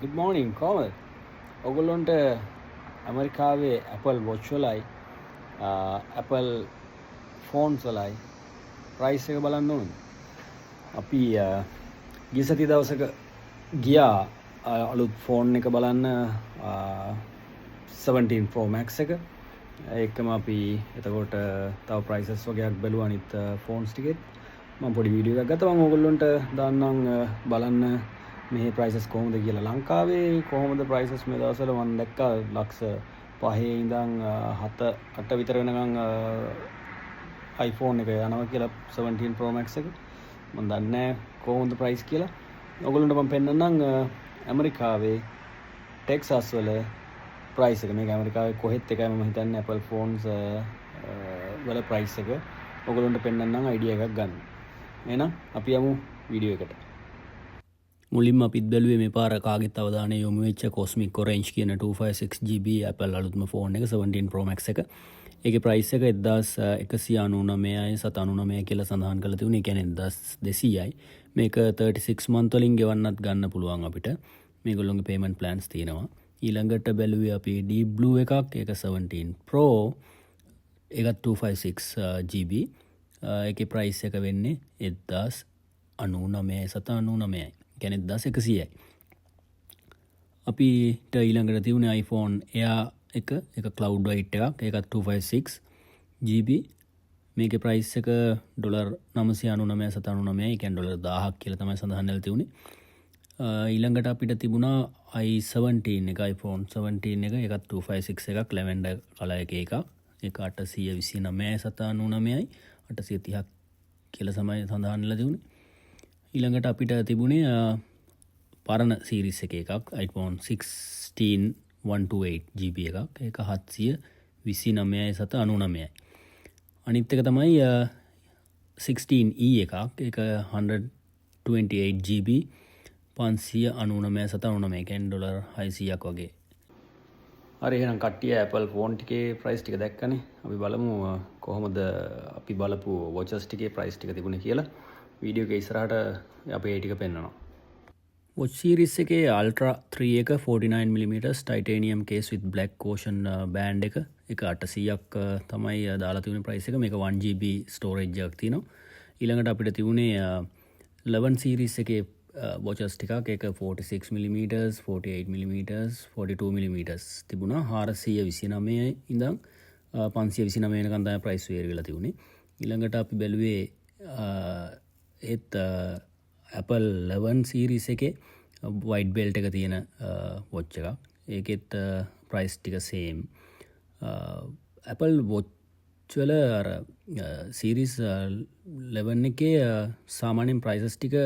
good morning කොහමද? ඔයගොල්ලන්ට ඇමරිකාවේ Apple Watch වලයි Apple phones වලයි price එක බලන්න ඕනද? අපි ගිය සති දවසක ගියා අලුත් phone එක බලන්න 17 Pro Max එක. ඒකම අපි එතකොට තව prices වගේක් බැලුවා අනිත් phones ටිකෙත්. මම පොඩි වීඩියෝ එකක් ගත්තා. මම ඔයගොල්ලන්ට දාන්නම් බලන්න මේ prices කොහොමද කියලා. ලංකාවේ කොහොමද prices මේ දවස්වල මම දැක්කා ලක්ෂ 5 ඉඳන් 7-8 විතර වෙනකන් iPhone එක යනවා කියලා 17 Pro Max එක. මම දන්නේ නැහැ කොහොමද price කියලා. ඔයගොල්ලන්ට මම පෙන්නන්නම් ඇමරිකාවේ ටෙක්සස් වල price එක. මේක ඇමරිකාවේ කොහෙත් එකයි මම හිතන්නේ Apple phones වල price එක. ඔයගොල්ලන්ට පෙන්නන්නම් idea එකක් ගන්න. එහෙනම් අපි යමු වීඩියෝ එකට. මුලින්ම අපිත් බැලුවේ මේ පාර කාගෙත් අවධානය යොමු වෙච්ච Cosmic Orange කියන 256GB Apple අලුත්ම ෆෝන් එක 17 Pro Max එක. ඒකේ price එක 1199යි 799 කියලා සඳහන් කරලා තිබුණේ. ඒ කියන්නේ 1200යි. මේක 36 month වලින් ගෙවන්නත් ගන්න පුළුවන් අපිට. මේගොල්ලෝගේ payment plans තියෙනවා. ඊළඟට බැලුවේ අපි Deep Blue එකක්. ඒක 17 Pro. ඒකත් 256GB. ඒකේ price එක වෙන්නේ 1099යි 799යි. කියන්නේ 1100යි. අපිට ඊළඟට තියුණේ iPhone Air එක cloud white එකක්. ඒකත් 256GB. මේකේ price එක $999 799යි. ඒ කියන්නේ $1000ක් කියලා තමයි සඳහන් වෙලා තියුණේ. ඊළඟට අපිට තිබුණා i17 එක iPhone 17 එක. ඒකත් 256 එකක් lavender color එකේ එකක්. ඒක 829යි 799යි. 830ක් කියලා තමයි සඳහන් වෙලා තියුණේ. ඊළඟට අපිට තිබුණේ පරණ සීරීස් එකක් iPhone 16 128GB එකක්. ඒක 729යි 799යි. අනිත් එක තමයි 16E එකක්. ඒක 128GB 599 799. කියන්නේ $600ක් වගේ. හරි එහෙනම් කට්ටිය Apple phone ටිකේ price ටික දැක්කනේ. අපි බලමු කොහොමද අපි බලපු watches ටිකේ price ටික තිබුණේ කියලා. වීඩියෝ එක ඉස්සරහට අපි ඒ ටික පෙන්නනවා. Watch series එකේ Ultra 3 එක 49mm titanium case with black caution band එක 800ක් තමයි දාලා තිබුණේ price එක. මේක 1GB storage එකක් තියෙනවා. ඊළඟට අපිට තිබුණේ 11 series එකේ watches ටිකක්. ඒක 46mm 48mm 42mm තිබුණා. 429 ඉඳන් 529 වෙනකන් තමයි price වේරි වෙලා තිබුණේ. ඊළඟට අපි බැලුවේ ඒත් Apple 11 series එකේ white belt එක තියෙන watch එකක්. ඒකෙත් price ටික same. Apple watch වල අර series 11 එකේ සාමාන්‍යයෙන් prices ටික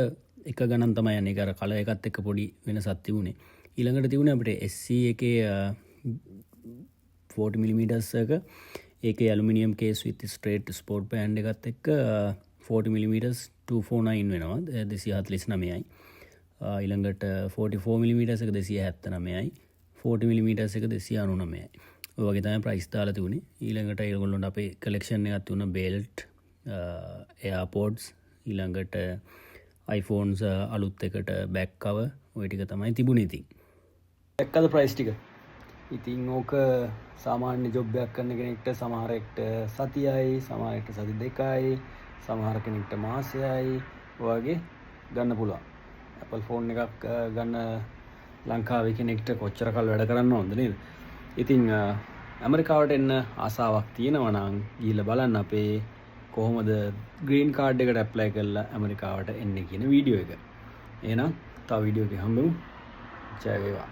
එක ගණන් තමයි යන්නේ. ඒක අර color එකත් එක්ක පොඩි වෙනසක් තිබුණේ. ඊළඟට තිබුණේ අපිට SE එකේ 40mm එක. ඒකේ aluminium case with straight sport band එකත් එක්ක 40mm 249 වෙනවා 249යි. ඊළඟට 44mm එක 279යි. 40mm එක 299යි. ඔය වගේ තමයි price දාලා තිබුණේ. ඊළඟට ඒගොල්ලොන්ට අපේ collection එකක් තිබුණා belt, AirPods, ඊළඟට iPhones අලුත් එකට back cover ඔය ටික තමයි තිබුණේ ඉතින්. දැක්කද price ටික? ඉතින් ඕක සාමාන්‍ය ජොබ් එකක් කරන කෙනෙක්ට සමහරෙක්ට සතියයි, සමහරෙක්ට සති දෙකයි, සමහර කෙනෙක්ට මාසයයි වගේ ගන්න පුළුවන්. Apple phone එකක් ගන්න ලංකාවේ කෙනෙක්ට කොච්චර කල් වැඩ කරන්න ඕනද නේද? ඉතින් ඇමරිකාවට එන්න ආසාවක් තියෙනවා නම් ගිහිල්ලා බලන්න අපේ කොහොමද green card එකට apply කරලා ඇමරිකාවට එන්නේ කියන වීඩියෝ එක. එහෙනම් තව වීඩියෝ එකක් හම්බෙමු. ජය වේවා.